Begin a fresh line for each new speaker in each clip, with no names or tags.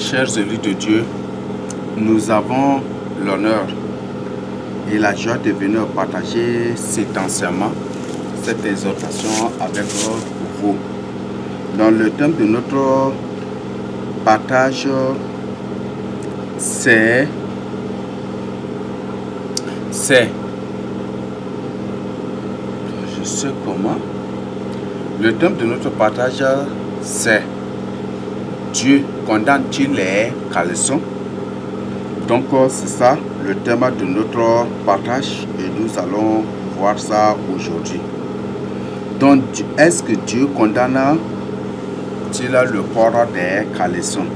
Chers élus de Dieu, nous avons l'honneur et la joie de venir partager cet enseignement, cette exhortation avec vous. Dans le thème de notre partage, c'est je sais comment. Le thème de notre partage, c'est Dieu condamne-t-il les caleçons? Donc c'est ça le thème de notre partage et nous allons voir ça aujourd'hui. Donc est-ce que Dieu condamne-t-il le port des caleçons?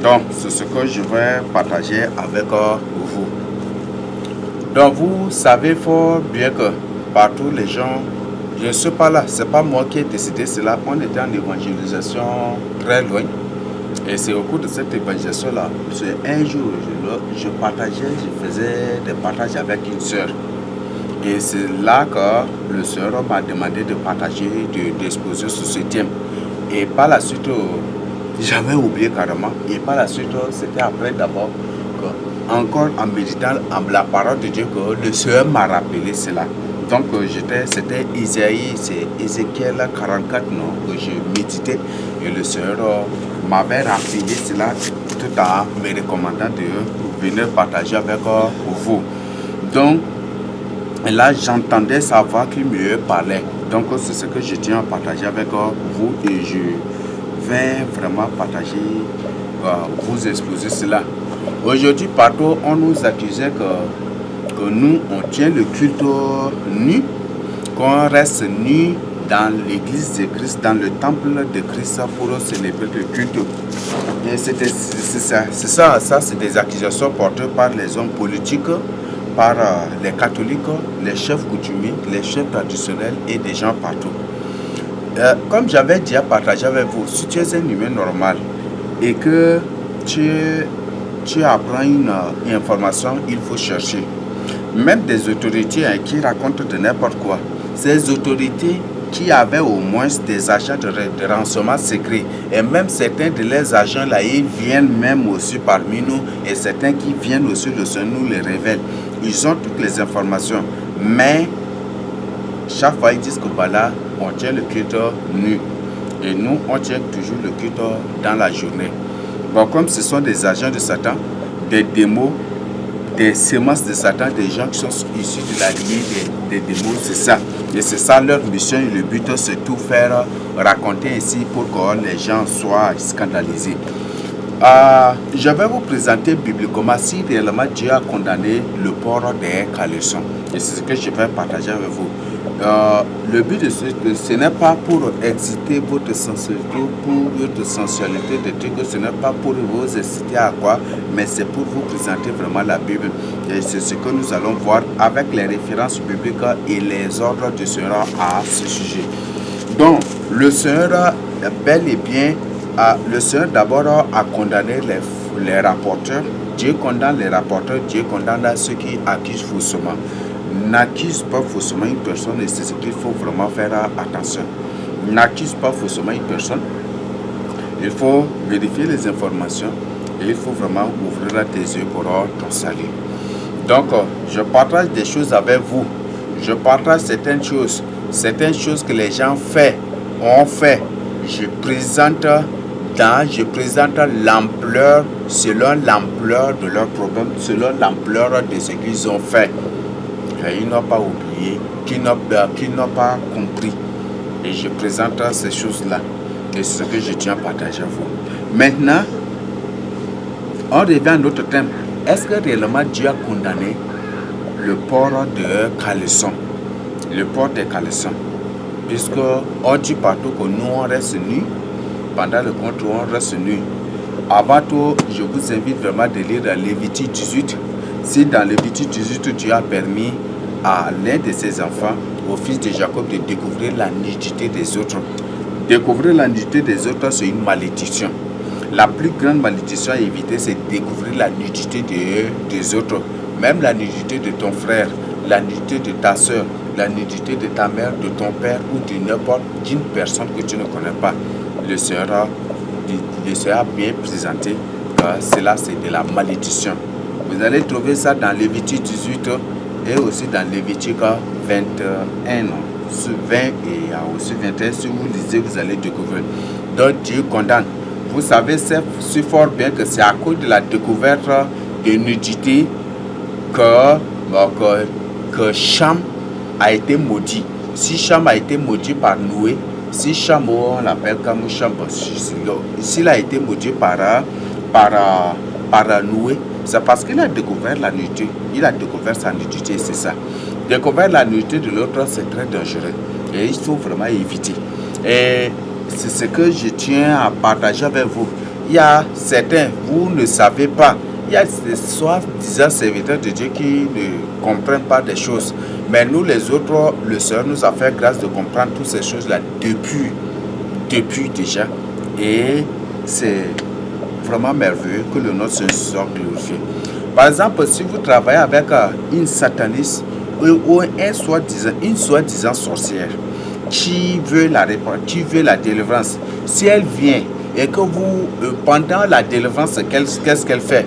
Donc c'est ce que je vais partager avec vous. Donc vous savez fort bien que partout les gens, je ne suis pas là, c'est pas moi qui ai décidé cela, on était en évangélisation très loin. Et c'est au cours de cette évangélisation-là, un jour, je faisais des partages avec une sœur. Et c'est là que le sœur m'a demandé de partager, d'exposer sur ce thème. Et par la suite, j'avais oublié carrément. Et par la suite, c'était après d'abord, encore en méditant la parole de Dieu, que le sœur m'a rappelé cela. Donc c'était Isaïe, c'est Ézéchiel 44 non, que je méditais et le Seigneur m'avait rappelé cela tout en me recommandant de venir partager avec vous. Donc là j'entendais sa voix qui me parlait. Donc c'est ce que je tiens à partager avec vous et je vais vraiment partager, vous exposer cela. Aujourd'hui partout on nous accusait que nous, on tient le culte nu, qu'on reste nu dans l'église de Christ, dans le temple de Christ pour célébrer le culte. Et c'est ça, c'est des accusations portées par les hommes politiques, par les catholiques, les chefs coutumiers, les chefs traditionnels et des gens partout. Comme j'avais déjà partagé avec vous, si tu es un humain normal et que tu apprends une information, il faut chercher. Même des autorités qui racontent de n'importe quoi. Ces autorités qui avaient au moins des agents de renseignement secret. Et même certains de leurs agents là, ils viennent même aussi parmi nous. Et certains qui viennent aussi de ce nous les révèlent. Ils ont toutes les informations. Mais chaque fois ils disent que voilà, on tient le culte nu. Et nous, on tient toujours le culte dans la journée. Bon, comme ce sont des agents de Satan, des démons, des semences de Satan, des gens qui sont issus de la lignée des démons, c'est ça. Et c'est ça leur mission et le but, c'est tout faire raconter ici pour que les gens soient scandalisés. Je vais vous présenter bibliquement si réellement Dieu a condamné le port des caleçons. Et c'est ce que je vais partager avec vous. Le but de ce n'est pas pour exciter votre sensibilité, pour votre sensualité de trucs, ce n'est pas pour vous exciter à quoi, mais c'est pour vous présenter vraiment la Bible. Et c'est ce que nous allons voir avec les références bibliques et les ordres du Seigneur à ce sujet. Donc, le Seigneur, bel et bien, le Seigneur d'abord a condamné les rapporteurs. Dieu condamne les rapporteurs, Dieu condamne ceux qui accusent faussement. N'accuse pas faussement une personne et c'est ce qu'il faut vraiment faire attention. N'accuse pas faussement une personne. Il faut vérifier les informations et il faut vraiment ouvrir tes yeux pour ton salut. Donc, je partage des choses avec vous. Je partage certaines choses que les gens ont fait. Je présente l'ampleur, selon l'ampleur de leurs problèmes, selon l'ampleur de ce qu'ils ont fait. Et ils n'ont pas oublié, qui n'ont pas compris. Et je présente ces choses-là. Et c'est ce que je tiens à partager avec vous. Maintenant, on revient à notre thème. Est-ce que réellement Dieu a condamné le port de caleçon? Le port des caleçons. Puisqu'on dit partout que nous on reste nus. Pendant le compte, on reste nus. Avant tout, je vous invite vraiment de lire Lévitique 18. Si dans Lévitique 18, Dieu a permis à l'un de ses enfants, au fils de Jacob, de découvrir la nudité des autres. Découvrir la nudité des autres, c'est une malédiction. La plus grande malédiction à éviter, c'est découvrir la nudité des autres. Même la nudité de ton frère, la nudité de ta soeur, la nudité de ta mère, de ton père ou de n'importe quelle personne que tu ne connais pas. Le Seigneur le Seigneur a bien présenté que cela c'est de la malédiction. Vous allez trouver ça dans Lévitique 18 et aussi dans Lévitique 21, sur 20 et aussi 21. Si vous lisez, vous allez découvrir. Donc Dieu condamne. Vous savez, c'est fort bien que c'est à cause de la découverte de nudité que Cham a été maudit. Si Cham a été maudit par Noé, si Cham, on l'appelle comme Cham, s'il a été maudit par Noé, c'est parce qu'il a découvert la nudité. Il a découvert sa nudité, c'est ça. Découvrir la nudité de l'autre, c'est très dangereux. Et il faut vraiment éviter. Et c'est ce que je tiens à partager avec vous. Il y a certains, vous ne savez pas. Il y a des soi-disant serviteurs de Dieu qui ne comprennent pas des choses. Mais nous les autres, le Seigneur nous a fait grâce de comprendre toutes ces choses-là depuis déjà. Et c'est vraiment merveilleux que le nom soit glorifié. Par exemple, si vous travaillez avec une sataniste ou une soi-disant sorcière qui veut la délivrance, si elle vient et que vous, pendant la délivrance, qu'est-ce qu'elle fait?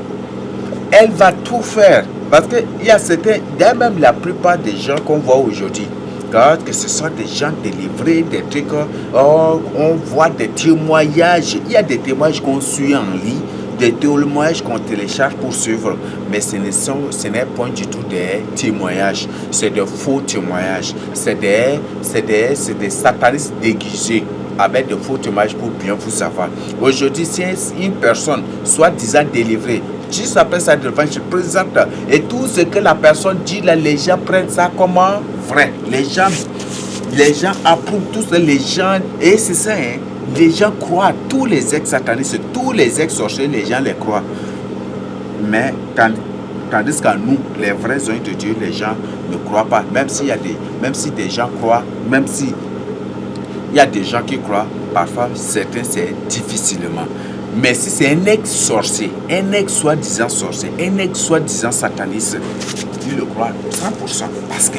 Elle va tout faire. Parce qu'il y a certains, même la plupart des gens qu'on voit aujourd'hui, que ce sont des gens délivrés, des trucs, on voit des témoignages. Il y a des témoignages qu'on suit en ligne, des témoignages qu'on télécharge pour suivre, mais ce n'est point du tout des témoignages, c'est de faux témoignages, c'est des satanistes déguisés avec de faux témoignages pour bien vous savoir. Aujourd'hui, si une personne soit disant délivrée, juste après sa délivrance, je présente, et tout ce que la personne dit là, les gens prennent ça comme vrai. Les gens approuvent tout ça, les gens, et c'est ça, hein. Les gens croient, tous les ex-satanistes, tous les ex-sorciers, les gens les croient. Mais tandis qu'à nous, les vrais hommes de Dieu, les gens ne croient pas. Même si des gens croient, même si il y a des gens qui croient, parfois certains c'est difficilement. Mais si c'est un ex-sorcier, un ex-soi-disant sorcier, un ex-soi-disant sataniste, il le croit 100%. Parce que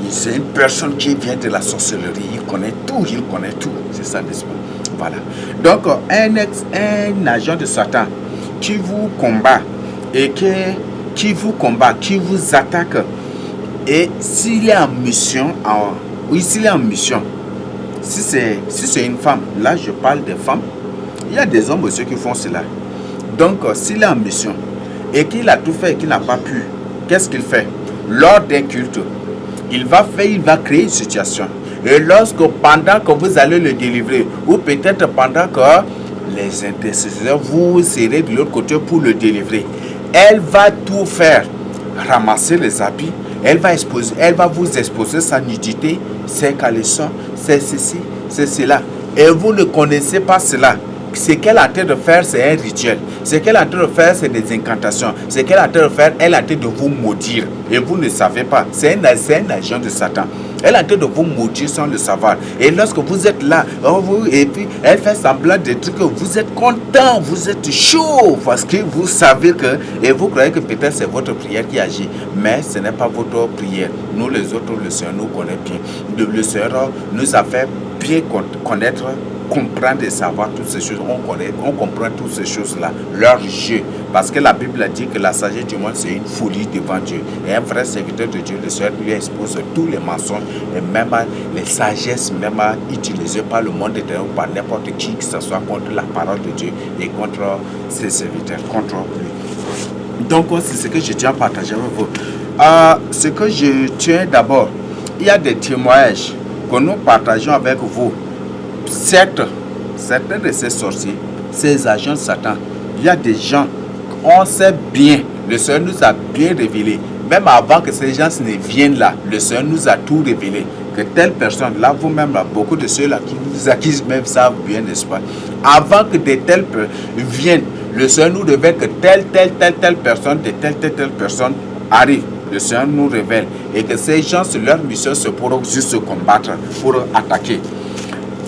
c'est une personne qui vient de la sorcellerie, il connaît tout. C'est ça, n'est-ce pas? Voilà. Donc, un agent de Satan qui vous combat et qui vous attaque, et s'il est en mission, si c'est une femme, là je parle des femmes, il y a des hommes aussi qui font cela. Donc, s'il est en mission et qu'il a tout fait et qu'il n'a pas pu, qu'est-ce qu'il fait? Lors d'un culte, il va créer une situation. Et pendant que vous allez le délivrer, ou peut-être pendant que les intercesseurs, vous serez de l'autre côté pour le délivrer, elle va tout faire. Ramasser les habits, elle va vous exposer sa nudité, ses caleçons, c'est ceci, c'est cela. Et vous ne connaissez pas cela. Ce qu'elle est en train de faire, c'est un rituel. Ce qu'elle est en train de faire, c'est des incantations. Ce qu'elle est en train de faire, elle est en train de vous maudire. Et vous ne savez pas. C'est un agent de Satan. Elle est en train de vous maudire sans le savoir. Et lorsque vous êtes là, et puis elle fait semblant de trucs, vous êtes content, vous êtes chaud, parce que vous savez que, et vous croyez que peut-être c'est votre prière qui agit. Mais ce n'est pas votre prière. Nous les autres, le Seigneur nous connaît bien. Le Seigneur nous a fait bien connaître, comprendre et savoir toutes ces choses. On comprend toutes ces choses-là, leur jeu. Parce que la Bible a dit que la sagesse du monde, c'est une folie devant Dieu. Et un vrai serviteur de Dieu, le Seigneur lui expose tous les mensonges et même les sagesses même utilisées par le monde intérieur, par n'importe qui, que ce soit contre la parole de Dieu et contre ses serviteurs, contre lui. Donc, c'est ce que je tiens à partager avec vous. Ce que je tiens d'abord, il y a des témoignages que nous partageons avec vous. Certes, certains de ces sorciers, ces agents de Satan, il y a des gens, on sait bien, le Seigneur nous a bien révélé, même avant que ces gens ne viennent là, le Seigneur nous a tout révélé, que telle personne, là vous-même, là, beaucoup de ceux-là qui nous accusent même savent bien, n'est-ce pas? Avant que de telles viennent, le Seigneur nous révèle que telle personne, de telle personne arrive. Le Seigneur nous révèle et que ces gens, leur mission, c'est pour juste se combattre, pour attaquer.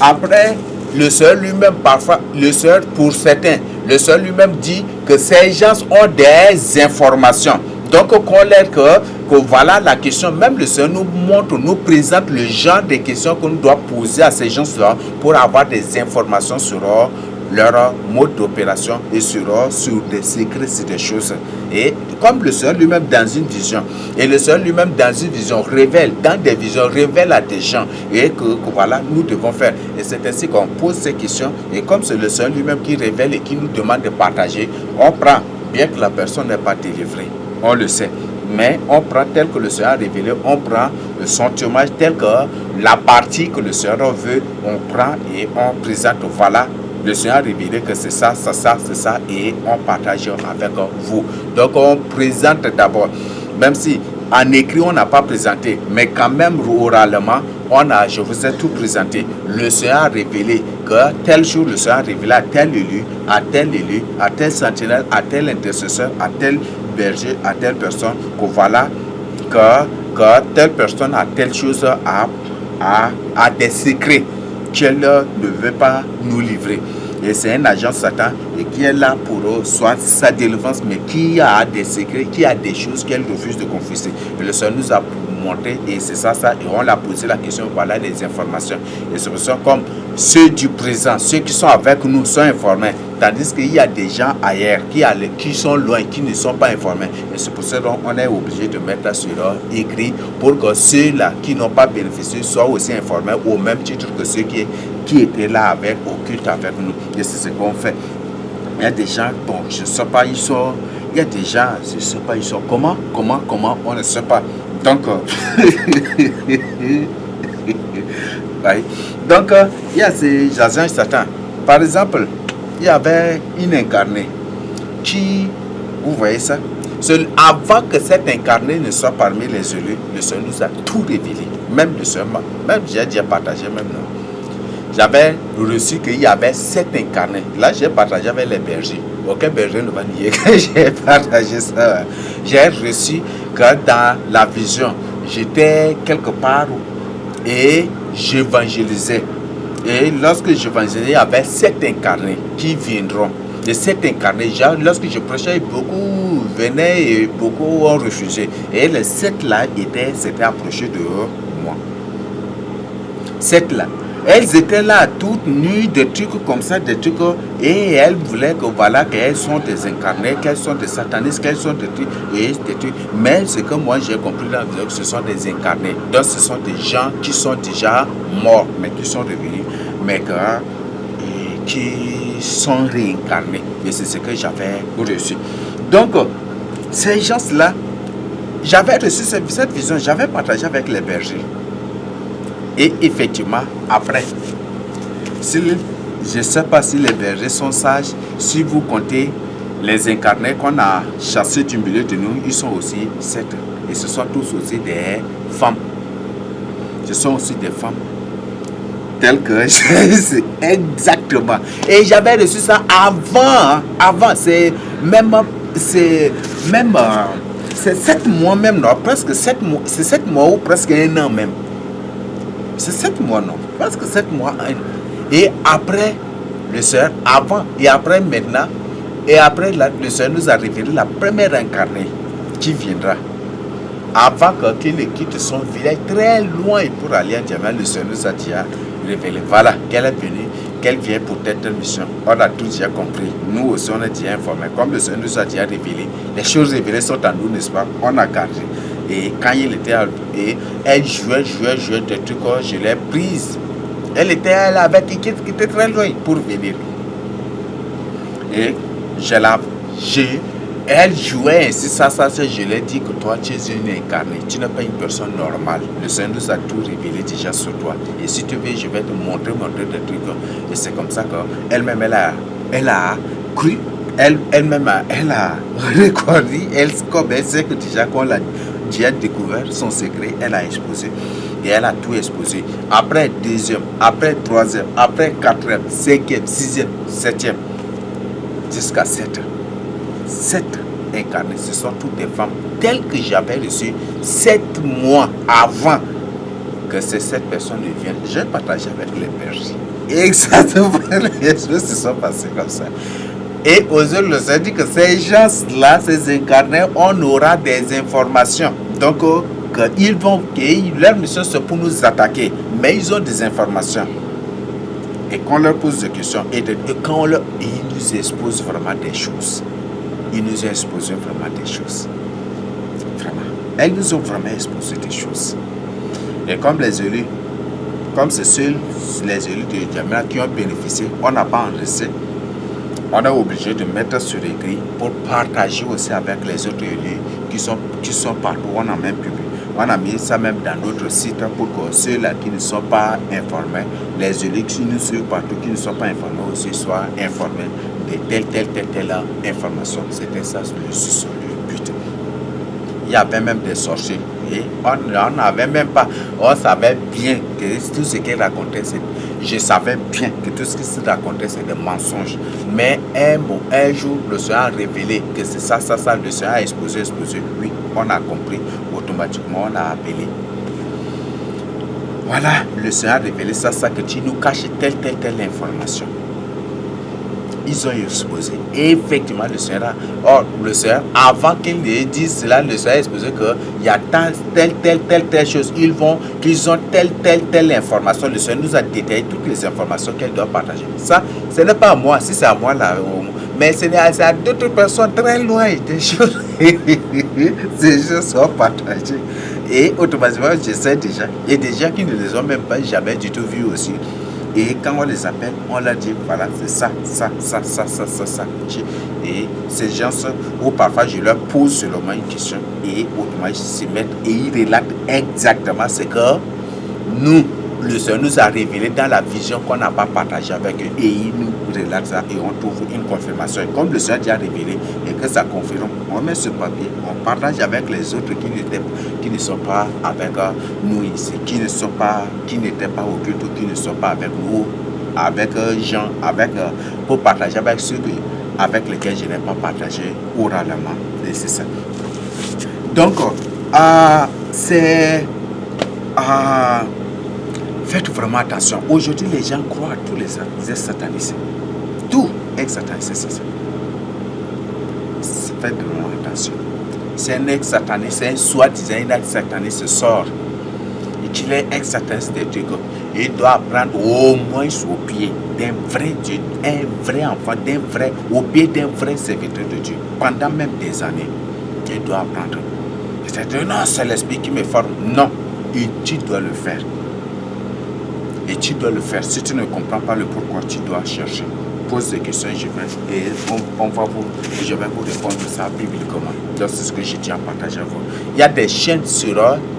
Après, le Seigneur lui-même, parfois, le Seigneur, pour certains, le Seigneur lui-même dit que ces gens ont des informations. Donc, que voilà la question, même le Seigneur nous montre, nous présente le genre de questions qu'on doit poser à ces gens-là pour avoir des informations sur leur mode d'opération et sur des secrets, sur des choses. Et comme le Seigneur lui-même dans une vision, et le Seigneur lui-même dans une vision révèle, dans des visions, révèle à des gens, et que voilà, nous devons faire. Et c'est ainsi qu'on pose ces questions, et comme c'est le Seigneur lui-même qui révèle et qui nous demande de partager, on prend, bien que la personne n'est pas délivrée, on le sait. Mais on prend tel que le Seigneur a révélé, on prend son témoignage tel que la partie que le Seigneur veut, on prend et on présente, voilà, le Seigneur a révélé que c'est ça, c'est ça, c'est ça, et on partage avec vous. Donc on présente d'abord, même si en écrit on n'a pas présenté, mais quand même oralement, je vous ai tout présenté. Le Seigneur a révélé que tel jour, le Seigneur a révélé à tel élu, à tel sentinelle, à tel intercesseur, à tel berger, à telle personne, que voilà, que telle personne a telle chose a des secrets qu'elle ne veut pas nous livrer. Et c'est un agent Satan et qui est là pour soit sa délivrance, mais qui a des secrets, qui a des choses qu'elle refuse de confesser. Et le Seigneur nous a montré, et c'est ça, et on l'a posé la question, voilà les informations. Et c'est pour ça, comme ceux du présent, ceux qui sont avec nous sont informés, tandis qu'il y a des gens ailleurs qui sont loin, qui ne sont pas informés. Et c'est pour ça qu'on est obligé de mettre sur écrit pour que ceux-là qui n'ont pas bénéficié soient aussi informés au même titre que ceux qui étaient là au culte avec nous. Et c'est ce qu'on fait. Il y a des gens, bon, je ne sais pas, il y a des gens, je ne sais pas, ils sont comment, on ne sait pas. Donc, ouais. Donc, il y a ces agents Satan. Par exemple, il y avait une incarnée qui, vous voyez ça, avant que cet incarné ne soit parmi les élus, le Seigneur nous a tout révélé. Même le Seigneur, même j'ai déjà partagé, même non. J'avais reçu qu'il y avait 7 incarnés. Là, j'ai partagé avec les bergers. Aucun berger ne va nier que j'ai partagé ça. J'ai reçu que dans la vision, j'étais quelque part et j'évangélisais. Et lorsque j'évangélisais, il y avait 7 incarnés qui viendront. Et 7 incarnés, lorsque je prêchais, beaucoup venaient et beaucoup ont refusé. Et les 7 là s'étaient approchés de moi. 7 là. Elles étaient là toutes nues, des trucs comme ça, des trucs, et elles voulaient que voilà, qu'elles sont des incarnés, qu'elles sont des satanistes, qu'elles sont des trucs, et des trucs. Mais ce que moi j'ai compris dans la vidéo, que ce sont des incarnés. Donc ce sont des gens qui sont déjà morts, mais qui sont revenus, mais qui sont réincarnés. Et c'est ce que j'avais reçu. Donc, ces gens-là, j'avais reçu cette vision, j'avais partagé avec les bergers. Et effectivement, après, je ne sais pas si les bergers sont sages, si vous comptez les incarnés qu'on a chassés du milieu de nous, ils sont aussi 7. Et ce sont tous aussi des femmes. Ce sont aussi des femmes. Telles que c'est exactement. Et j'avais reçu ça avant, c'est 7 mois même, non, presque 7 mois, c'est 7 mois ou presque 1 an même. C'est 7 mois, non, presque 7 mois. Et après, le Seigneur, avant et après maintenant, et après, le Seigneur nous a révélé la première incarnée qui viendra. Avant qu'il ne quitte son village très loin pour aller à Diamant, le Seigneur nous a déjà révélé. Voilà, qu'elle est venue, qu'elle vient pour telle mission. On a tout déjà compris. Nous aussi, on est déjà informés. Comme le Seigneur nous a déjà révélé, les choses révélées sont en nous, n'est-ce pas? On a gardé. Et quand il était et elle jouait des trucs, je l'ai prise. Elle avait quitté très loin pour venir. Et elle jouait ainsi, ça, je lui ai dit que toi, tu es une incarnée, tu n'es pas une personne normale. Le Seigneur nous a tout révélé déjà sur toi. Et si tu veux, je vais te montrer des trucs. Et c'est comme ça qu'elle-même, elle a cru, elle-même, elle a reconnu, comme elle sait que déjà qu'on l'a déjà découvert son secret, elle a exposé. Et elle a tout exposé. Après 2e, après 3e, après 4e, 5e, 6e, 7e, jusqu'à 7. 7 incarnées, ce sont toutes des femmes telles que j'avais reçu 7 mois avant que ces 7 personnes ne viennent. J'ai partagé avec les bergers. Exactement, les choses se sont passées comme ça. Et aujourd'hui, le Seigneur dit que ces gens-là, ces incarnés, on aura des informations. Donc, leur mission c'est pour nous attaquer. Mais ils ont des informations. Et qu'on leur pose des questions, et quand ils nous exposent vraiment des choses. Ils nous ont exposé vraiment des choses. Vraiment. Elles nous ont vraiment exposé des choses. Et comme les élus, comme c'est seuls les élus de Djamena qui ont bénéficié, on n'a pas enregistré. On est obligé de mettre sur écrit pour partager aussi avec les autres élus qui sont partout. On a même publié. On a mis ça même dans notre site pour que ceux-là qui ne sont pas informés, les élus qui nous suivent partout, qui ne sont pas informés aussi, soient informés de telle information. C'était ça le but. Il y avait même des sorciers. Et on n'avait même pas, on savait bien que tout ce qu'il racontait, je savais bien que tout ce qu'il racontait, c'est des mensonges. Mais un jour, le Seigneur a révélé que c'est ça, le Seigneur a exposé. Oui, on a compris. Automatiquement, on a appelé. Voilà, le Seigneur a révélé ça, que tu nous caches telle information. Ils ont exposé. Et effectivement, le Seigneur, avant qu'ils ne disent cela, le Seigneur a exposé qu'il y a telle chose. Ils ont telle information. Le Seigneur nous a détaillé toutes les informations qu'elle doit partager. Ça, ce n'est pas à moi. Si c'est à moi, là, mais c'est à d'autres personnes très loin. Des choses, ces choses sont partagées. Et automatiquement, je sais déjà. Il y a des gens qui ne les ont même pas jamais du tout vus aussi. Et quand on les appelle, on leur dit, voilà, c'est ça. Et ces gens, ou parfois je leur pose seulement une question, et autrement ils se mettent et ils relatent exactement ce que nous, le Seigneur nous a révélé dans la vision qu'on n'a pas partagée avec eux. Et ils nous relatent ça et on trouve une confirmation. Et comme le Seigneur a révélé et que ça confirme, on met sur papier, on partage avec les autres qui ne sont pas avec nous ici, qui n'étaient pas au culte, qui ne sont pas avec nous, avec gens, pour partager avec ceux avec lesquels je n'ai pas partagé oralement. Et c'est ça. Donc, faites vraiment attention. Aujourd'hui, les gens croient à tous les ex-satanistes. Tout ex-satanisme, c'est ça. Faites vraiment attention. C'est un ex-sataniste, un soi-disant ex-sataniste sort. Et qu'il est ex-sataniste des trucs. Il doit apprendre au moins au pied d'un vrai Dieu, un vrai enfant, au pied d'un vrai serviteur de Dieu. Pendant même des années, il doit apprendre. C'est-à-dire, non, c'est l'esprit qui me forme. Non, et tu dois le faire. Et tu dois le faire. Si tu ne comprends pas le pourquoi, tu dois chercher. Pose des questions, je vais vous répondre ça bibliquement. Donc, c'est ce que je tiens à partager avec vous. Il y a des chaînes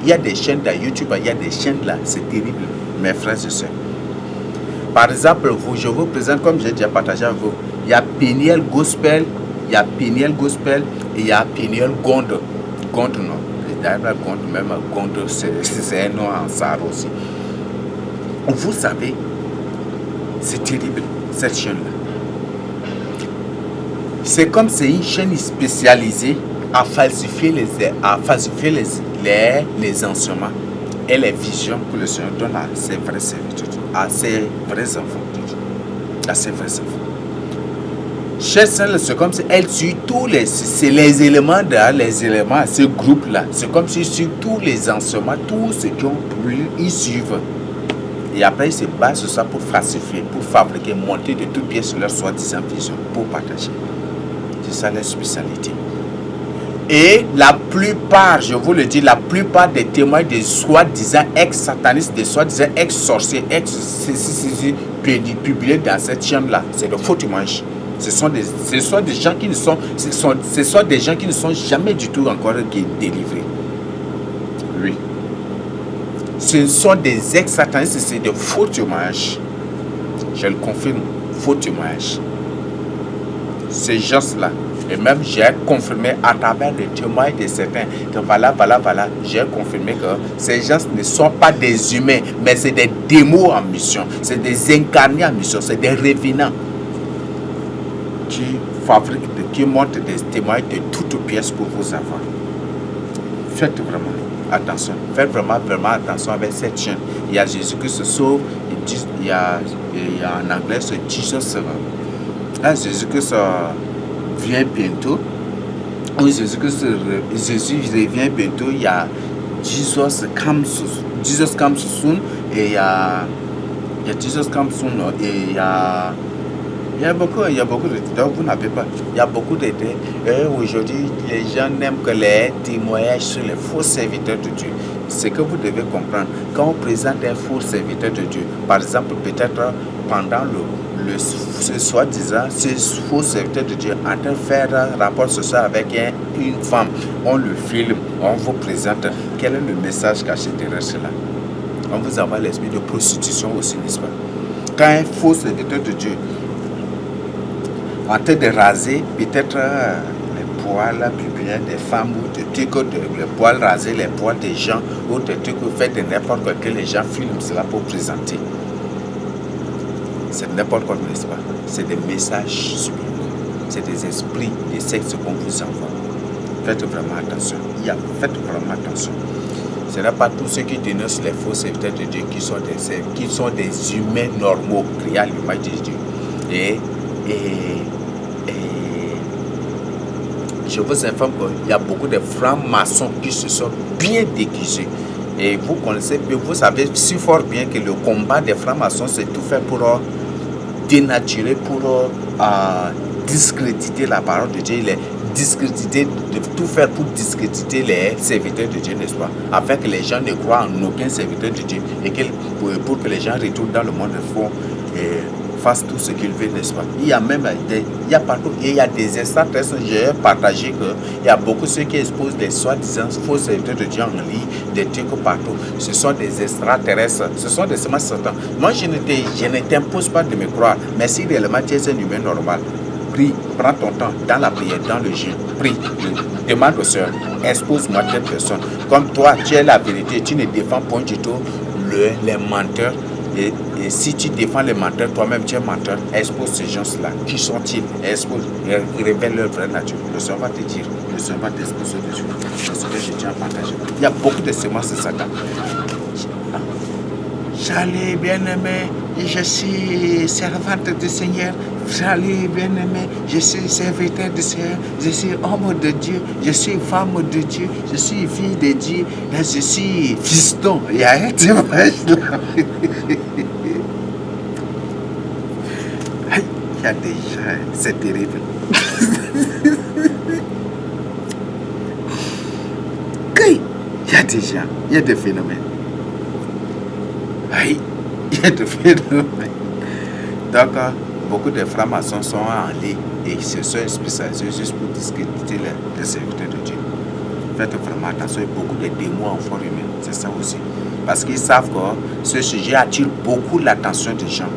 il y a des chaînes dans YouTube, il y a des chaînes là, c'est terrible, mes frères et sœurs. Par exemple, je vous présente, comme j'ai déjà partagé avec vous, il y a Peniel Gospel, et il y a Peniel Gonde. Gonde, non. D'ailleurs, Gonde, même Gonde, c'est un nom en Sahara aussi. Vous savez, c'est terrible, cette chaîne-là. C'est comme c'est une chaîne spécialisée à falsifier les enseignements et les visions que le Seigneur donne à ses vrais serviteurs, à ses vrais enfants, c'est comme si elle suit c'est les éléments, ce groupe-là, c'est comme si sur tous les enseignements, tous ceux qui ont plu, ils suivent. Et après, ils se basent sur ça pour falsifier, pour fabriquer, monter de toutes pièces sur leur soi-disant vision, pour partager. C'est ça la spécialité. Et la plupart, je vous le dis, la plupart des témoins des soi-disant ex-satanistes, des soi-disant ex-sorciers, publiés dans cette chaîne-là, c'est de faux témoignages. Ce sont des gens qui ne sont, des gens qui ne sont jamais du tout encore délivrés. Oui. Ce sont des ex-satanistes, c'est de faux témoignages. Je le confirme, faux témoignages. Ces gens-là, et même j'ai confirmé à travers les témoignages de certains que voilà, j'ai confirmé que ces gens ne sont pas des humains, mais c'est des démons en mission, c'est des incarnés en mission, c'est des revenants qui fabriquent, qui montent des témoignages de toutes pièces pour vous avoir. Faites vraiment attention, faites vraiment attention avec cette chaîne. Il y a Jésus-Christ sauve, il y a en anglais c'est Jesus. Là, Jésus-Christ vient bientôt. Oui, Jésus revient bientôt. Il y a Jesus comes soon et il y a Jesus comes soon, et il y a beaucoup de donc vous n'avez pas. Il y a beaucoup de aujourd'hui, les gens n'aiment que les témoignages sur les faux serviteurs de Dieu. Ce que vous devez comprendre, quand on présente un faux serviteur de Dieu, par exemple, peut-être pendant ce soi-disant, ce faux serviteur de Dieu en train de faire un rapport social avec une femme, on le filme, on vous présente. Quel est le message caché derrière cela? On vous envoie l'esprit de prostitution aussi, n'est-ce pas? Quand un faux serviteur de Dieu en train de raser peut-être les poils pubiens des femmes ou des trucs, les poils rasés, les poils des gens ou des trucs faits de n'importe quoi que les gens filment cela pour présenter. C'est n'importe quoi, n'est-ce pas? C'est des messages subliminaux. C'est des esprits, des sectes qu'on vous envoie. Faites vraiment attention. Faites vraiment attention. Ce n'est pas tous ceux qui dénoncent les faux serviteurs de Dieu qui sont des humains normaux, créés à l'image de Dieu. Et je vous informe qu'il y a beaucoup de francs-maçons qui se sont bien déguisés. Et vous connaissez, vous savez si fort bien que le combat des francs-maçons, c'est tout fait pour dénaturer, pour discréditer la parole de Dieu, discréditer, de tout faire pour discréditer les serviteurs de Dieu, n'est-ce pas? Afin que les gens ne croient en aucun serviteur de Dieu et pour que les gens retournent dans le monde de fond et fassent tout ce qu'ils veulent, n'est-ce pas? Il y a même il y a partout, et il y a des extraterrestres. J'ai partagé qu'il y a beaucoup de ceux qui exposent des soi-disant faux serviteurs de Dieu en ligne, des trucs partout. Ce sont des extraterrestres, ce sont des semences Satan. Moi, je ne t'impose pas de me croire, mais si réellement tu es un humain normal, prie, prends ton temps dans la prière, dans le jeûne, prie, demande au Seigneur, expose-moi telle personne. Comme toi, tu es la vérité, tu ne défends pas du tout les menteurs. Et si tu défends les menteurs, toi-même tu es menteur, expose ces gens-là. Qui sont-ils? Expose, révèle leur vraie nature. Le Seigneur va te dire, le Seigneur va t'exposer dessus. C'est ce que je tiens à partager. Il y a beaucoup de semences de Satan. J'allais bien-aimé, je suis servante du Seigneur. J'allais bien-aimé, je suis serviteur du Seigneur. Je suis homme de Dieu, je suis femme de Dieu, je suis fille de Dieu, je suis fiston. Il y a un témoignage là. Il y a des gens, c'est terrible. Il y a des gens, il y a des phénomènes. Il y a des phénomènes. Donc, beaucoup de francs-maçons sont en ligne et se sont spécialisés juste pour discréditer les serviteurs de Dieu. Faites vraiment attention, il y a beaucoup de démons en forme humaine, c'est ça aussi. Parce qu'ils savent que ce sujet attire beaucoup l'attention des gens.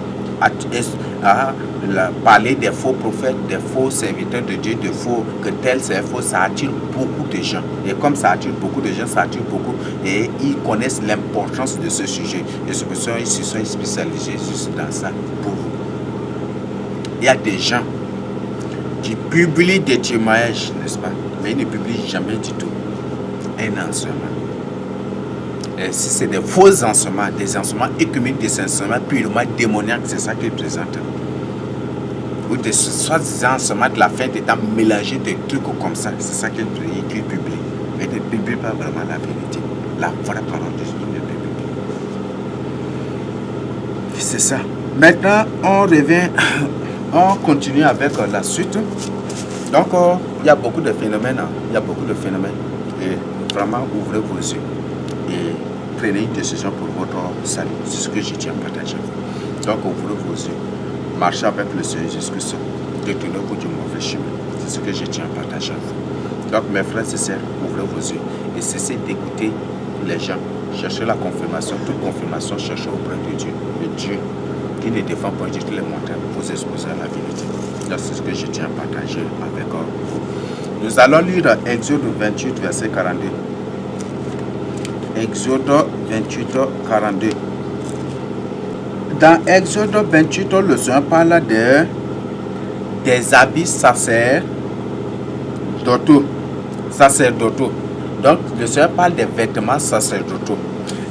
Parler des faux prophètes, des faux serviteurs de Dieu, de faux, que tel c'est faux, ça attire beaucoup de gens. Et comme ça attire beaucoup de gens, ça attire beaucoup. Et ils connaissent l'importance de ce sujet. Et c'est pour ça qu'ils se sont spécialisés juste dans ça pour vous. Il y a des gens qui publient des témoignages, n'est-ce pas? Mais ils ne publient jamais du tout un enseignement. Et si c'est des faux enseignements, des enseignements écuméniques, des enseignements purement démoniaques, c'est ça qu'ils présentent. Ou des soi-disant enseignements de la fin des temps mélangés de trucs comme ça, c'est ça qu'ils publient. Mais ils ne publient pas vraiment la vérité. La vraie parole de Dieu ne publie pas. C'est ça. Maintenant, on revient, on continue avec la suite. Donc, il y a beaucoup de phénomènes. Il y a beaucoup de phénomènes. Et vraiment, ouvrez vos yeux. Et prenez une décision pour votre salut. C'est ce que je tiens à partager. Donc, ouvrez vos yeux. Marchez avec le Seigneur Jésus-Christ. Détournez-vous du mauvais chemin. C'est ce que je tiens à partager. Donc, mes frères et sœurs, ouvrez vos yeux. Et cessez d'écouter les gens. Cherchez la confirmation. Toute confirmation, cherchez auprès de Dieu. Le Dieu qui ne défend pas du tout les menteurs. Vous exposez à la vérité. Donc, c'est ce que je tiens à partager avec vous. Nous allons lire Exode 28, verset 42. Exode 28, 42. Dans Exode 28, le Seigneur parle des habits sacerdotaux. Donc, le Seigneur parle des vêtements sacerdotaux.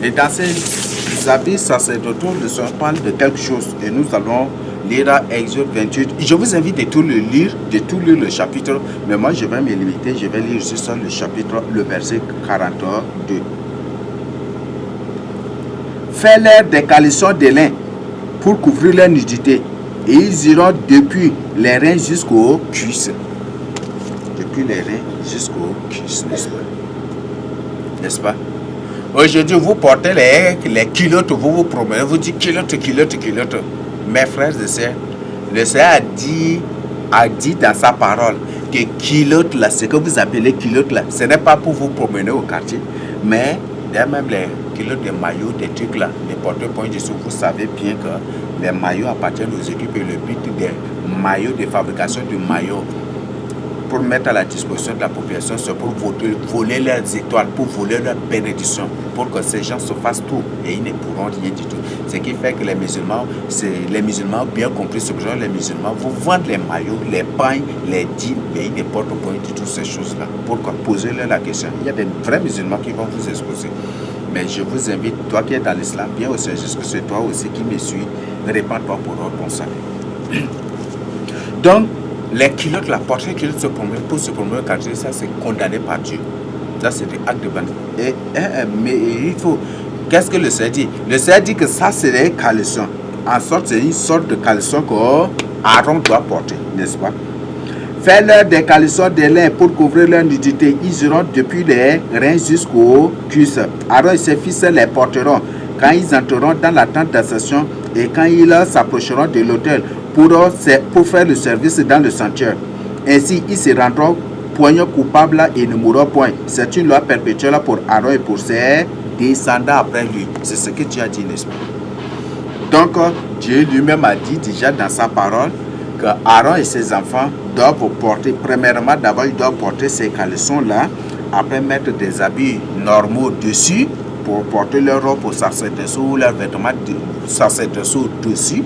Et dans ces habits sacerdotaux, le Seigneur parle de quelque chose. Et nous allons lire Exode 28. Je vous invite de tout lire le chapitre. Mais moi, je vais me limiter. Je vais lire juste le chapitre, le verset 42. Fais-leur des caleçons de lin pour couvrir leur nudité. Et ils iront depuis les reins jusqu'aux cuisses. Depuis les reins jusqu'aux cuisses, n'est-ce pas? N'est-ce pas? Aujourd'hui, vous portez les culottes, vous vous promenez, vous dites culotte, culotte, culotte. Mes frères et sœurs, le Seigneur a dit dans sa parole que culotte là, ce que vous appelez culotte là, ce n'est pas pour vous promener au quartier, mais même les culottes de maillots, des trucs là, les porte-points dessous, vous savez bien que les maillots appartiennent aux équipes et le but des maillots, de fabrication du maillot, pour mettre à la disposition de la population, c'est pour voler leurs étoiles, pour voler leurs bénédictions, pour que ces gens se fassent tout et ils ne pourront rien du tout. Ce qui fait que les musulmans bien compris ce genre, les musulmans vous vendent les maillots, les pains, les dîmes, mais ils ne portent pas du tout ces choses-là. Pourquoi? Posez-leur la question. Il y a des vrais musulmans qui vont vous exposer. Mais je vous invite, toi qui es dans l'islam, viens au Seigneur, que c'est toi aussi qui me suis, répands-toi pour ton salut. Donc, les culottes, la portée culotte pour se promener au quartier, ça c'est condamné par Dieu. Ça c'est des actes de bandit. Mais il faut. Qu'est-ce que le Seigneur dit? Le Seigneur dit que ça c'est des caleçons. En sorte, c'est une sorte de caleçon qu'Aaron doit porter, n'est-ce pas? Fais-leur des caleçons de lin pour couvrir leur nudité. Ils iront depuis les reins jusqu'aux cuisses. Aaron et ses fils les porteront quand ils entreront dans la tente d'association et quand ils s'approcheront de l'autel pour faire le service dans le sanctuaire. Ainsi, ils se rendront point coupables et ne mourront point. C'est une loi perpétuelle pour Aaron et pour ses descendants après lui. C'est ce que Dieu a dit, n'est-ce pas? Donc, Dieu lui-même a dit déjà dans sa parole que Aaron et ses enfants doivent porter, premièrement, d'abord, ils doivent porter ces caleçons-là, après mettre des habits normaux dessus, pour porter leur robe au sacerdoce ou leurs vêtements sacerdotaux dessus,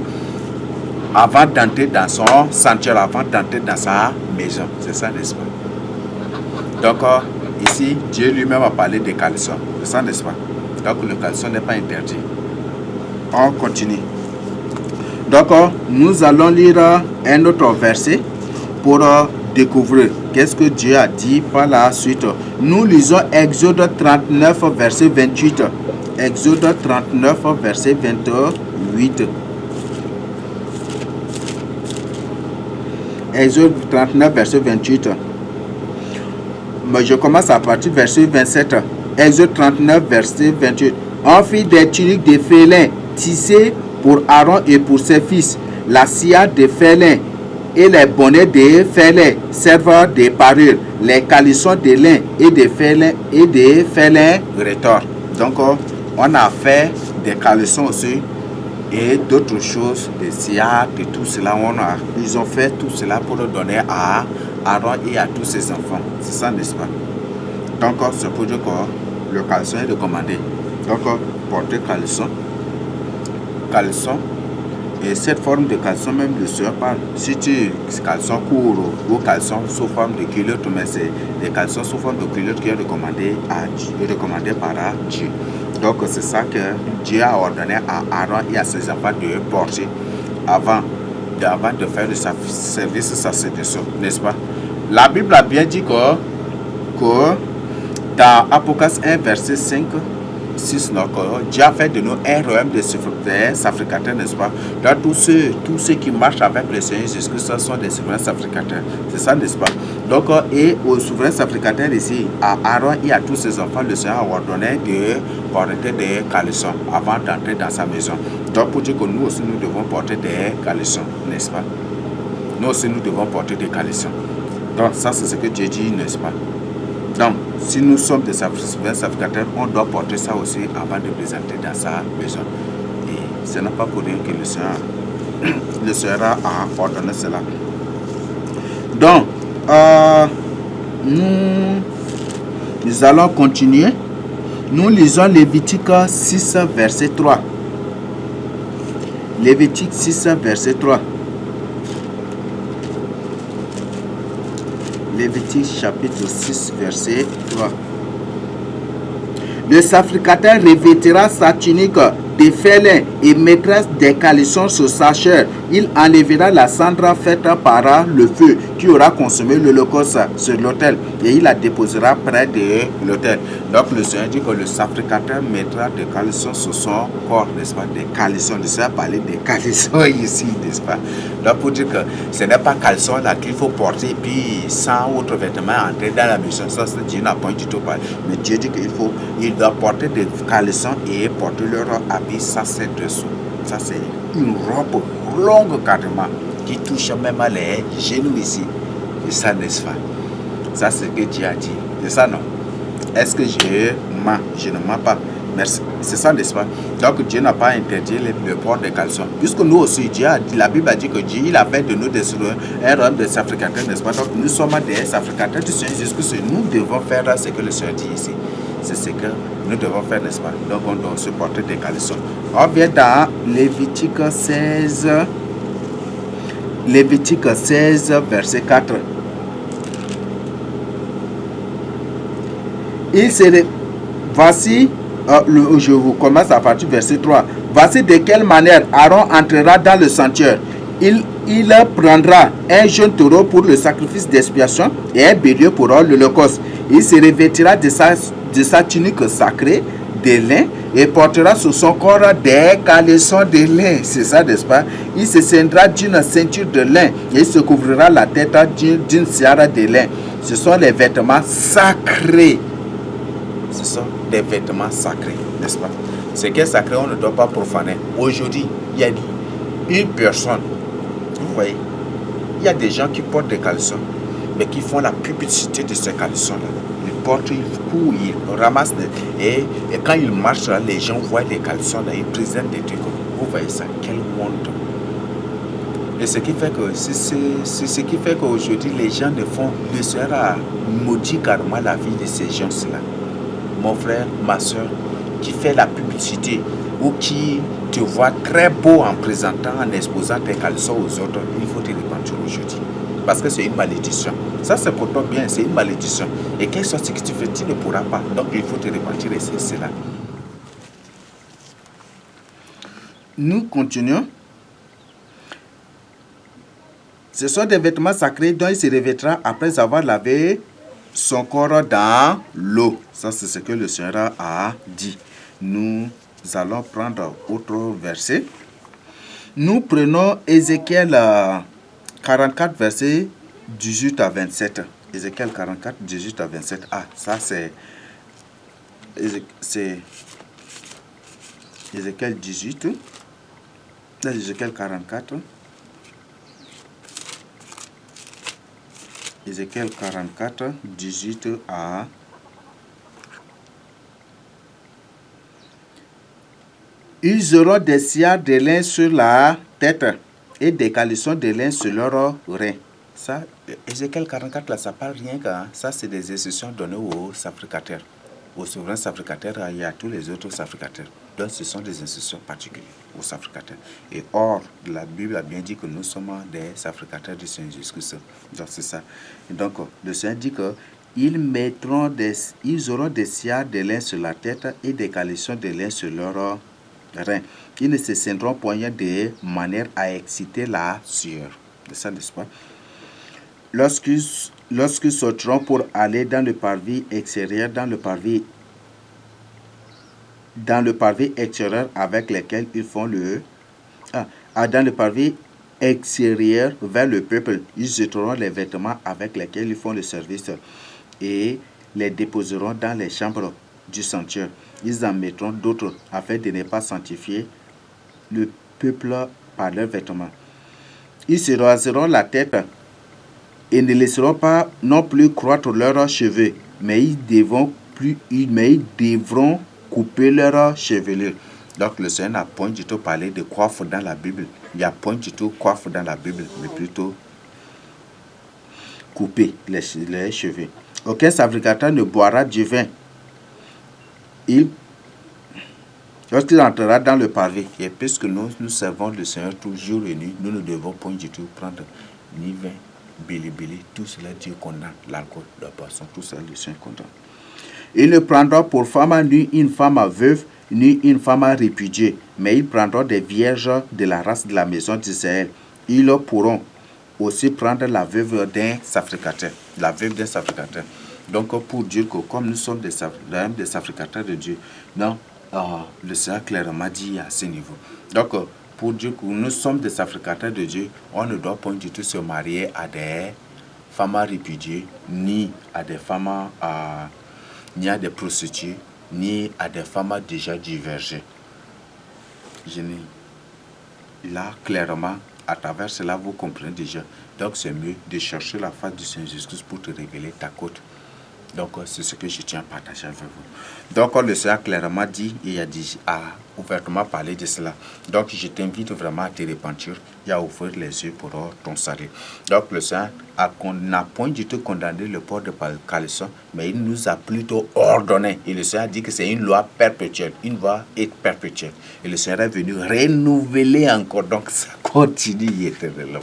avant d'entrer dans son sanctuaire, avant d'entrer dans sa maison. C'est ça, n'est-ce pas? Donc, ici, Dieu lui-même a parlé des caleçons. C'est ça, n'est-ce pas? Donc, le caleçon n'est pas interdit. On continue. Donc, nous allons lire un autre verset pour découvrir qu'est-ce que Dieu a dit par la suite. Nous lisons Exode 39, verset 28. Exode 39, verset 28. Exode 39, verset 28. Mais je commence à partir du verset 27. Exode 39, verset 28. On fit des tuniques de félin tissées pour Aaron et pour ses fils. La scia de félin et les bonnets de félin servent de parure. Les caleçons de lin et de félin retors. Donc, on a fait des caleçons aussi et d'autres choses, des scias, de tout cela. Ils ont fait tout cela pour le donner à Aaron et à tous ses enfants. C'est ça, n'est-ce pas? Donc, c'est pour dire que le caleçon est recommandé. Donc, porter caleçon. Et cette forme de caleçon, même le Seigneur parle. Si tu caleçon court ou caleçon sous forme de culotte, mais c'est des caleçons sous forme de culotte qui est recommandé par Dieu. Donc c'est ça que Dieu a ordonné à Aaron et à ses enfants de porter avant de faire le service sacerdotal, n'est-ce pas? La Bible a bien dit que dans Apocalypse 1, verset 5, 6, Dieu a fait de nous un royaume de sacrificateurs, n'est-ce pas? Donc tous ceux qui marchent avec le Seigneur Jésus-Christ sont des souverains sacrificateurs. C'est ça, n'est-ce pas? Donc, et aux souverains sacrificateurs ici, à Aaron et à tous ses enfants, le Seigneur a ordonné de porter des caleçons avant d'entrer dans sa maison. Donc, pour dire que nous aussi, nous devons porter des caleçons, n'est-ce pas? Nous aussi, nous devons porter des caleçons. Donc, ça, c'est ce que Dieu dit, n'est-ce pas? Donc, si nous sommes des souverains sacrificateurs, on doit porter ça aussi avant de présenter dans sa maison. Et ce n'est pas pour rien que le Seigneur a ordonné cela. Donc, nous allons continuer. Nous lisons Lévitique 6, verset 3. Lévitique 6, verset 3. Lévitique chapitre 6, verset 3. Le sacrificateur revêtira sa tunique de félin et mettra des caleçons sur sa chair Il enlèvera la cendre faite par le feu qui aura consommé l'holocauste sur l'autel et il la déposera près de l'autel. Donc le Seigneur dit que le sacrificateur mettra des caleçons sur son corps, n'est-ce pas? Des caleçons, je sais parler des caleçons ici, n'est-ce pas? Donc pour dire que ce n'est pas caleçon là qu'il faut porter et puis sans autre vêtement entrer dans la maison. Ça, Dieu n'a pas du tout parlé. Mais Dieu dit qu'il doit porter des caleçons et porter leur habit, ça c'est dessous. Ça c'est une robe longue carrément qui touche même les genoux ici. Et ça, n'est-ce pas? Ça c'est ce que Dieu a dit. C'est ça, non? Est-ce que je mens? Je ne mens pas. Merci. C'est ça, n'est-ce pas? Donc Dieu n'a pas interdit le port des caleçons. Puisque nous aussi, Dieu a dit, la Bible a dit que Dieu, il a fait de nous un homme de sacrificateurs, n'est-ce pas? Donc nous sommes des sacrificateurs du Seigneur Jésus-Christ. Nous devons faire ce que le Seigneur dit ici. C'est ce que nous devons faire, n'est-ce pas? Donc on doit se porter des caleçons. On vient dans Lévitique 16, verset 4. Voici, je vous commence à partir du verset 3. Voici de quelle manière Aaron entrera dans le sanctuaire. Il prendra un jeune taureau pour le sacrifice d'expiation et un bélier pour l'holocauste. Il se revêtira de sa tunique sacrée de lin et portera sur son corps des caleçons de lin. C'est ça, n'est-ce pas? Il se ceindra d'une ceinture de lin et il se couvrira la tête d'une tiare de lin. Ce sont les vêtements sacrés. Ce sont des vêtements sacrés, n'est-ce pas? Ce qui est sacré, on ne doit pas profaner. Aujourd'hui, il y a une personne, vous voyez, il y a des gens qui portent des caleçons, mais qui font la publicité de ces caleçons-là. Ils portent, ils courent, ils ramassent, et quand ils marchent, là, les gens voient les caleçons-là, ils présentent des trucs. Vous voyez ça, quelle honte! Et ce qui fait que, c'est ce qui fait qu'aujourd'hui, les gens le Seigneur a maudit carrément la vie de ces gens-là. Mon frère, ma soeur, qui fait la publicité ou qui te voit très beau en présentant, en exposant tes caleçons aux autres, il faut te repentir aujourd'hui. Parce que c'est une malédiction. Ça, c'est pour toi bien, c'est une malédiction. Et quelle sorte que tu fais, tu ne pourras pas. Donc, il faut te repentir et c'est cela. Nous continuons. Ce sont des vêtements sacrés dont il se revêtira après avoir lavé son corps dans l'eau. Ça, c'est ce que le Seigneur a dit. Nous allons prendre autre verset. Nous prenons Ézéchiel 44, verset 18 à 27. Ézéchiel 44, 18 à 27. Ah, ça c'est Ézéchiel 18. Ézéchiel 44. Ézéchiel 44, 18 à... Ils auront des siards de lin sur la tête et des caleçons de lin sur leurs reins. Ça, Ézéchiel 44, là, ça parle rien qu'à... Ça, c'est des instructions données aux sacrificateurs. Aux souverains sacrificateurs, il y a tous les autres sacrificateurs. Donc, ce sont des instructions particulières aux sacrificateurs. Et or, la Bible a bien dit que nous sommes des sacrificateurs du Seigneur Jésus-Christ. Donc, c'est ça. Et donc, le Seigneur dit que ils auront des siards de lin sur la tête et des caleçons de lin sur leurs reins. Ils ne se ceindront point de manière à exciter la sueur. C'est ça, n'est-ce pas? Lorsqu'ils sortiront pour aller dans le parvis extérieur, dans le parvis extérieur avec lequel ils font dans le parvis extérieur vers le peuple, ils jeteront les vêtements avec lesquels ils font le service et les déposeront dans les chambres du sanctuaire. Ils en mettront d'autres afin de ne pas sanctifier le peuple par leurs vêtements. Ils se raseront la tête et ne laisseront pas non plus croître leurs cheveux, mais ils devront couper leurs chevelures. Donc le Seigneur n'a point du tout parlé de coiffe dans la Bible. Il n'y a point du tout coiffe dans la Bible, mais plutôt couper les cheveux. Aucun sacrificateur ne boira du vin. Lorsqu'il entrera dans le parvis, et puisque nous servons le Seigneur toujours et nuit, nous ne devons point du tout prendre ni vin, bilibili, tout cela Dieu condamne, l'alcool, la boisson, tout cela le Seigneur condamne. Il ne prendra pour femme nue une femme veuve, ni une femme répudiée, mais ils prendront des vierges de la race de la maison d'Israël. Ils pourront aussi prendre la veuve d'un sacrificateur, la veuve d'un sacrificateur. Donc, pour dire que comme nous sommes des sacrificateurs de Dieu, non, le Seigneur clairement dit à ce niveau. Donc, pour dire que nous sommes des sacrificateurs de Dieu, on ne doit pas du tout se marier à des femmes répudiées, ni à des femmes, ni à des prostituées, ni à des femmes déjà divergées. Là, clairement, à travers cela, vous comprenez déjà. Donc, c'est mieux de chercher la face du Seigneur Jésus pour te révéler ta côte. Donc, c'est ce que je tiens à partager avec vous. Donc, le Seigneur a clairement dit et a ouvertement parlé de cela. Donc, je t'invite vraiment à te repentir et à ouvrir les yeux pour ton salut. Donc, le Seigneur n'a point du tout condamné le port de caleçon, mais il nous a plutôt ordonné. Et le Seigneur a dit que c'est une loi perpétuelle, une loi perpétuelle. Et le Seigneur est venu renouveler encore. Donc, ça continue éternellement.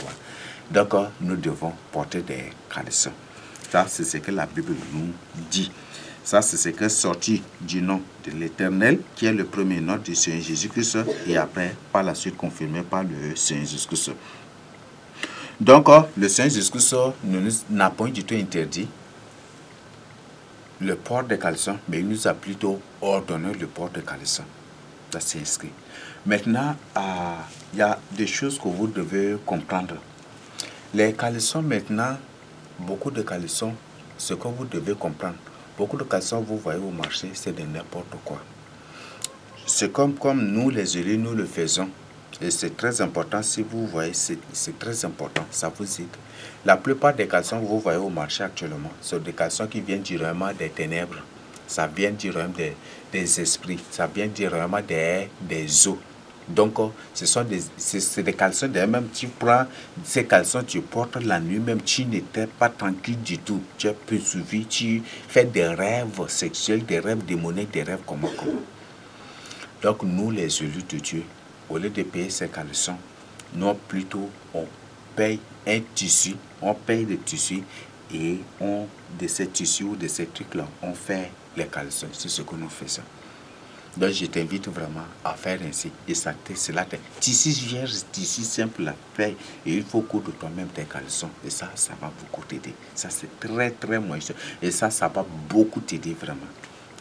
Donc, nous devons porter des caleçons. Ça, c'est ce que la Bible nous dit. Ça, c'est ce qui est sorti du nom de l'Éternel, qui est le premier nom du Seigneur Jésus-Christ, et après, par la suite, confirmé par le Seigneur Jésus-Christ. Donc, le Seigneur Jésus-Christ n'a point du tout interdit le port de caleçon, mais il nous a plutôt ordonné le port de caleçon. Ça, c'est inscrit. Maintenant, il y a des choses que vous devez comprendre. Les caleçons, maintenant, beaucoup de caleçons, ce que vous devez comprendre, beaucoup de caleçons, vous voyez au marché, c'est de n'importe quoi. C'est comme nous, les élus, nous le faisons. Et c'est très important, si vous voyez, c'est très important, ça vous aide. La plupart des caleçons que vous voyez au marché actuellement, sont des caleçons qui viennent du royaume des ténèbres. Ça vient du royaume des esprits, ça vient du royaume des eaux. Donc, c'est des caleçons, même tu prends ces caleçons, tu portes la nuit, même tu n'étais pas tranquille du tout. Tu es poursuivi, tu fais des rêves sexuels, des rêves démoniaques, des rêves comment. Donc, nous, les élus de Dieu, au lieu de payer ces caleçons, nous plutôt, on paye un tissu, on paye des tissus et de ces tissus ou de ces trucs-là, on fait les caleçons. C'est ce que nous faisons. Donc, je t'invite vraiment à faire ainsi. Et ça, c'est là, tissu vierge, tissu simple, la paye. Et il faut coudre toi-même tes caleçons. Et ça va beaucoup t'aider. Ça, c'est très, très moyen. Et ça va beaucoup t'aider vraiment.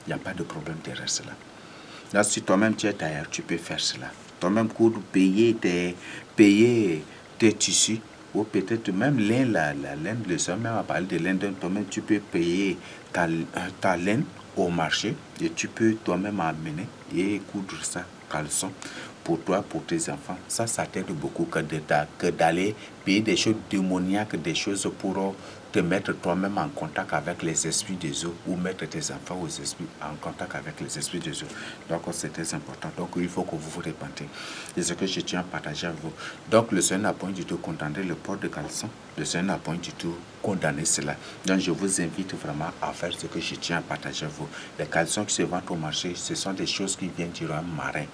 Il n'y a pas de problème derrière cela. Là, si toi-même tu es tailleur, tu peux faire cela. Toi-même, coudre, payer tes tissus. Ou peut-être même la laine, le sang, même à parler de laine, toi-même, tu peux payer ta laine au marché et tu peux toi-même amener et coudre ça, caleçon, pour toi, pour tes enfants. Ça t'aide beaucoup que d'aller payer des choses démoniaques, des choses pour te mettre toi-même en contact avec les esprits des eaux ou mettre tes enfants en contact avec les esprits des eaux. Donc, c'est très important. Donc, il faut que vous vous répandez. C'est ce que je tiens à partager avec vous. Donc, le Seigneur n'a point du tout condamné le port de caleçon. Le Seigneur n'a point du tout condamné cela. Donc, je vous invite vraiment à faire ce que je tiens à partager avec vous. Les caleçons qui se vendent au marché, ce sont des choses qui viennent du royaume marin.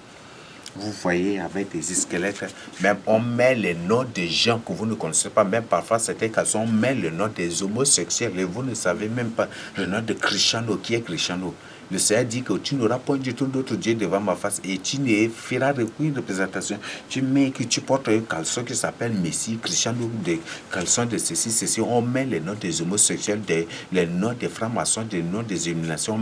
Vous voyez, avec des squelettes, même on met les noms des gens que vous ne connaissez pas, même parfois certains cas, on met le nom des homosexuels et vous ne savez même pas le nom de Cristiano, qui est Cristiano. Le Seigneur dit que tu n'auras pas du tout d'autre Dieu devant ma face et tu ne feras une représentation. Tu portes un caleçon qui s'appelle Messie, Cristiano, des caleçons de ceci. On met les noms des homosexuels, les noms des francs-maçons, des noms des illuminations.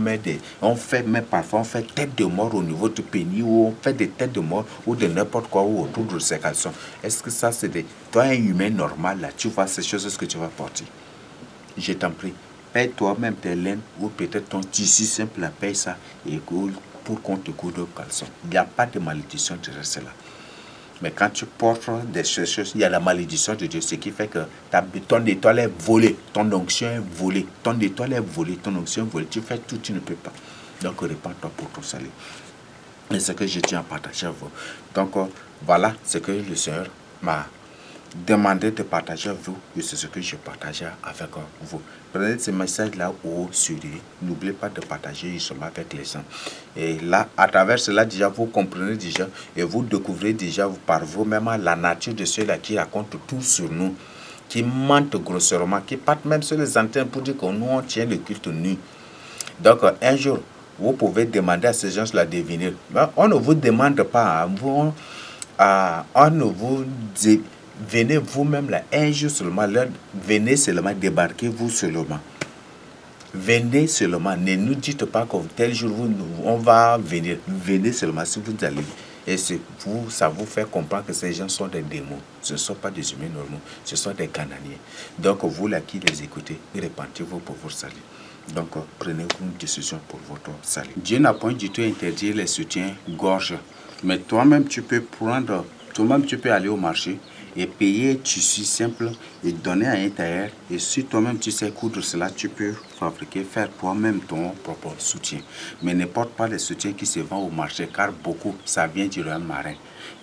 Parfois on fait tête de mort au niveau du pénis ou on fait des têtes de mort ou de n'importe quoi ou autour de ces caleçons. Est-ce que ça c'est toi un humain normal là, tu vois ces choses que tu vas porter? Je t'en prie. Paye toi-même tes laines ou peut-être ton tissu simple, paye ça et pour qu'on te coudre au caleçon. Il n'y a pas de malédiction derrière cela. Mais quand tu portes des choses, il y a la malédiction de Dieu, ce qui fait que ton étoile est volée, ton onction est volée, ton étoile est volée, ton onction est volée. Tu fais tout, tu ne peux pas. Donc, répands-toi pour ton salut. Et ce que je tiens à partager avec vous. Donc, voilà ce que le Seigneur m'a demandez de partager avec vous et c'est ce que je partage avec vous. Prenez ce message-là au sérieux. N'oubliez pas de partager justement avec les gens. Et là, à travers cela, déjà, vous comprenez déjà et vous découvrez déjà par vous-même la nature de ceux-là qui racontent tout sur nous, qui mentent grossièrement, qui partent même sur les antennes pour dire que nous, on tient le culte nu. Donc, un jour, vous pouvez demander à ces gens-là de venir. On ne vous demande pas, on ne vous dit, venez vous-même là, un jour seulement, venez seulement, débarquez-vous seulement. Venez seulement, ne nous dites pas qu'un tel jour on va venir. Venez seulement si vous allez. Et ça vous fait comprendre que ces gens sont des démons. Ce ne sont pas des humains normaux, ce sont des Cananéens. Donc vous là qui les écoutez, répentez-vous pour votre salut. Donc prenez une décision pour votre salut. Dieu n'a point du tout interdit les soutiens-gorge. Mais toi-même tu peux prendre, toi-même tu peux aller au marché et payer tissu simple et donner à un tailleur. Et si toi-même tu sais coudre cela, tu peux fabriquer, faire toi-même ton propre soutien. Mais ne porte pas les soutiens qui se vendent au marché, car beaucoup, ça vient du royaume marin.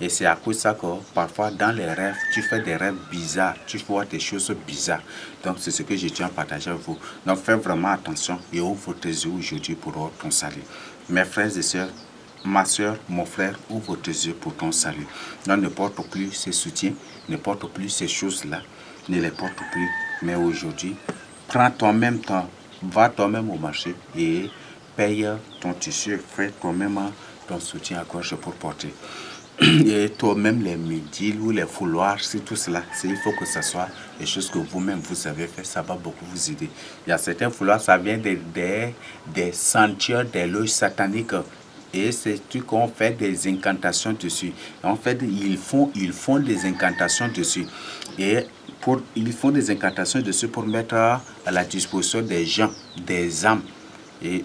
Et c'est à cause de ça que parfois dans les rêves, tu fais des rêves bizarres, tu vois des choses bizarres. Donc c'est ce que je tiens à partager avec vous. Donc faites vraiment attention et ouvre tes yeux aujourd'hui pour ton salut. Mes frères et sœurs, ma soeur, mon frère, ouvre tes yeux pour ton salut. Donc ne porte plus ces soutiens, ne porte plus ces choses-là, ne les porte plus. Mais aujourd'hui, prends toi-même va toi-même au marché et paye ton tissu, fais toi-même ton soutien à gorge pour porter. Et toi-même les midis ou les fouloirs, c'est tout cela. Il faut que ce soit des choses que vous-même vous avez fait, ça va beaucoup vous aider. Il y a certains fouloirs, ça vient des sentiers, des loges sataniques. Et c'est tout qu'on fait des incantations dessus. En fait, ils font des incantations dessus. Et ils font des incantations dessus pour mettre à la disposition des gens, des âmes. Et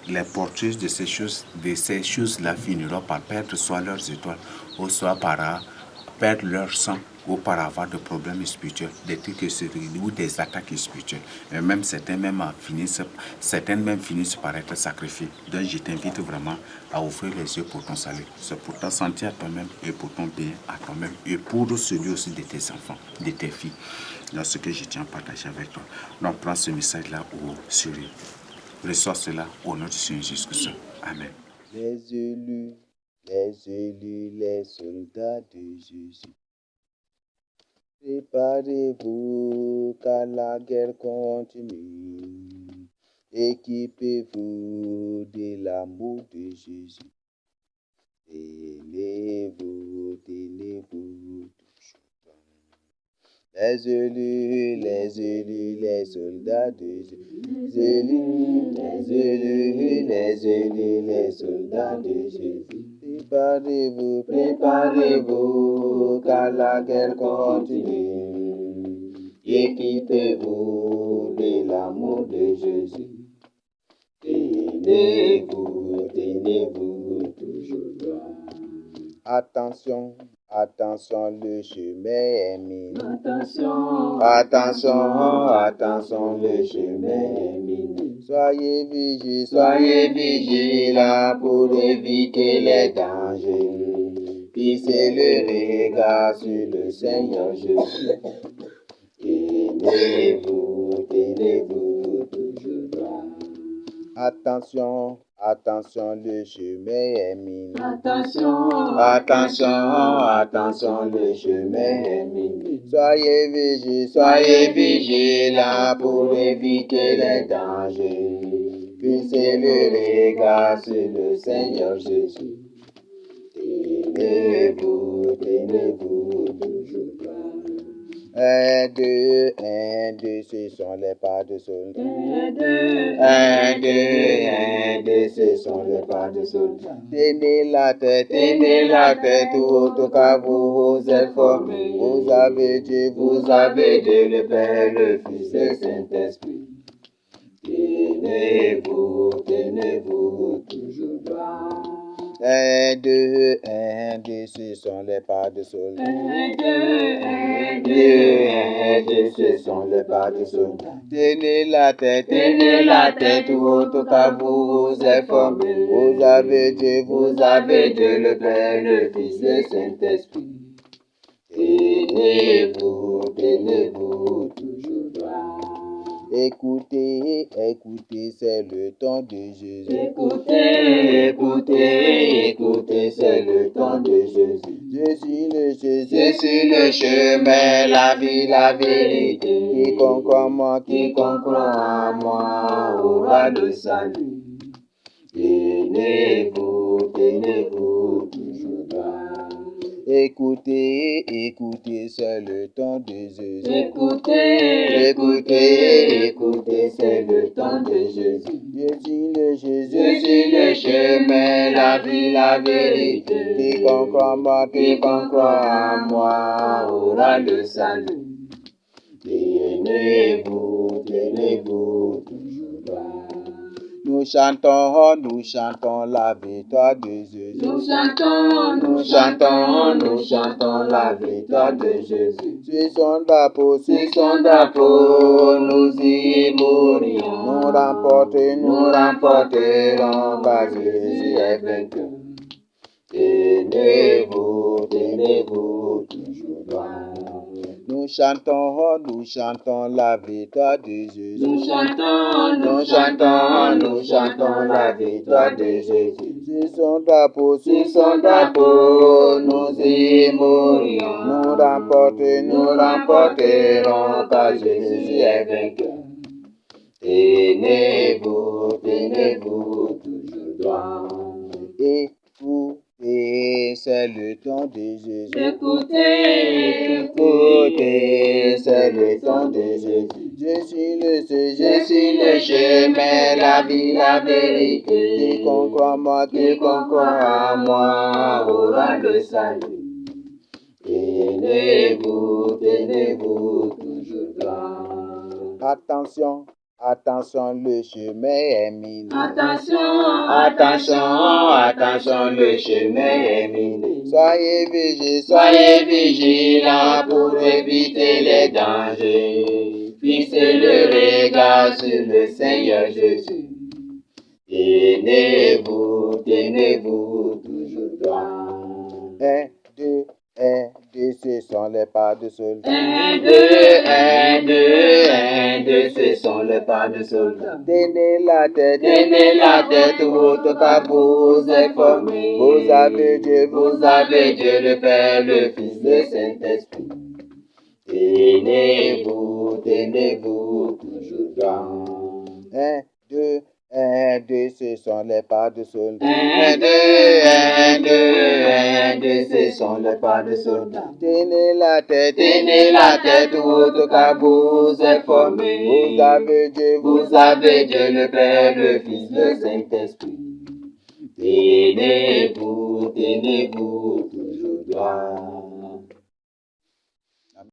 les porteuses de ces choses-là finiront par perdre soit leurs étoiles, ou soit par perdre leur sang, ou par avoir des problèmes spirituels, des trucs ou des attaques spirituelles. Et même certaines finissent par être sacrifiées. Donc je t'invite vraiment à ouvrir les yeux pour ton salut. C'est pour ta santé à toi-même et pour ton bien à toi-même et pour celui aussi de tes enfants, de tes filles. C'est ce que je tiens à partager avec toi. Donc prends ce message-là au sérieux. Reçois cela au nom de Seigneur Jésus-Christ. Amen.
Les élus, les soldats de Jésus. Préparez-vous car la guerre continue. Équipez-vous de l'amour de Jésus. Tenez-vous toujours. Les élus, les soldats de Jésus. Les soldats de Jésus. Préparez-vous, car la guerre continue. Équipez-vous de l'amour de Jésus. Tenez-vous toujours droit. Attention, le chemin est miné. Attention, le chemin est miné. Soyez vigilants pour éviter les dangers. Fixez le regard sur le Seigneur Jésus. Tenez-vous toujours droit. Attention, le chemin est miné. Attention, le chemin est miné. Soyez vigilants pour éviter les dangers. Fixez le regard sur le Seigneur Jésus. Tenez-vous toujours droit. Un, deux, ce sont les pas de soldats. Un, deux, ce sont les pas de soldats. Tenez la tête haute car vous êtes formés. Vous avez Dieu, le Père, le Fils et le Saint-Esprit. Tenez-vous toujours droit. Un, deux, ce sont les pas de soldats. Un, deux, ce sont les pas de soldats. Tenez la tête haute car vous êtes formés. Vous avez Dieu, le Père, le Fils et le Saint-Esprit. Tenez-vous toujours droit. Écoutez, c'est le temps de Jésus. Écoutez, c'est le temps de Jésus. Je suis le chemin, la vie, la vérité. Quiconque croit en moi aura le salut. Tenez-vous, tenez-vous, toujours droit. Écoutez, écoutez, c'est le temps de Jésus.
Écoutez,
Écoutez, écoutez, c'est le temps de Jésus. Je suis le chemin, la vie, la vérité. Quiconque croit en moi, quiconque croit en moi, aura le salut. Tenez-vous, tenez-vous, toujours droit. Nous chantons la victoire de Jésus.
nous chantons,
Nous chantons la victoire de Jésus. Sur son drapeau, nous y mourrons. Nous remporterons, car Jésus est vainqueur. Tenez-vous, tenez-vous, toujours droit. Nous chantons la victoire de Jésus.
nous chantons,
Nous chantons la victoire de Jésus. Sur son drapeau, nous y mourons. Nous remporterons, car Jésus est vainqueur. Tenez-vous, tenez-vous, toujours droit. Écoutez, c'est le temps de Jésus.
écoutez,
Écoutez, c'est le temps de Jésus. Je suis le chemin, la vie, la vérité. Quiconque croit en moi, aura le salut. Tenez-vous, tenez-vous, toujours droit. Attention, le chemin est miné.
attention,
Attention, le chemin est miné. Soyez vigilants pour éviter les dangers. Fixez le regard sur le Seigneur Jésus. Tenez-vous, toujours droit. 1, 2, ce sont les pas de soldats.
1, 2,
ce sont les pas de soldats. Tenez la tête haute car vous êtes formés. Vous avez Dieu, le Père, le Fils, le Saint-Esprit. Tenez-vous, toujours droit. 1, 2, ce sont les pas de soldats. 1, 2, ce sont les pas de soldats. Tenez la tête haute car vous êtes formés. Vous avez Dieu, le Père, le Fils, le Saint-Esprit. Tenez-vous, toujours droit.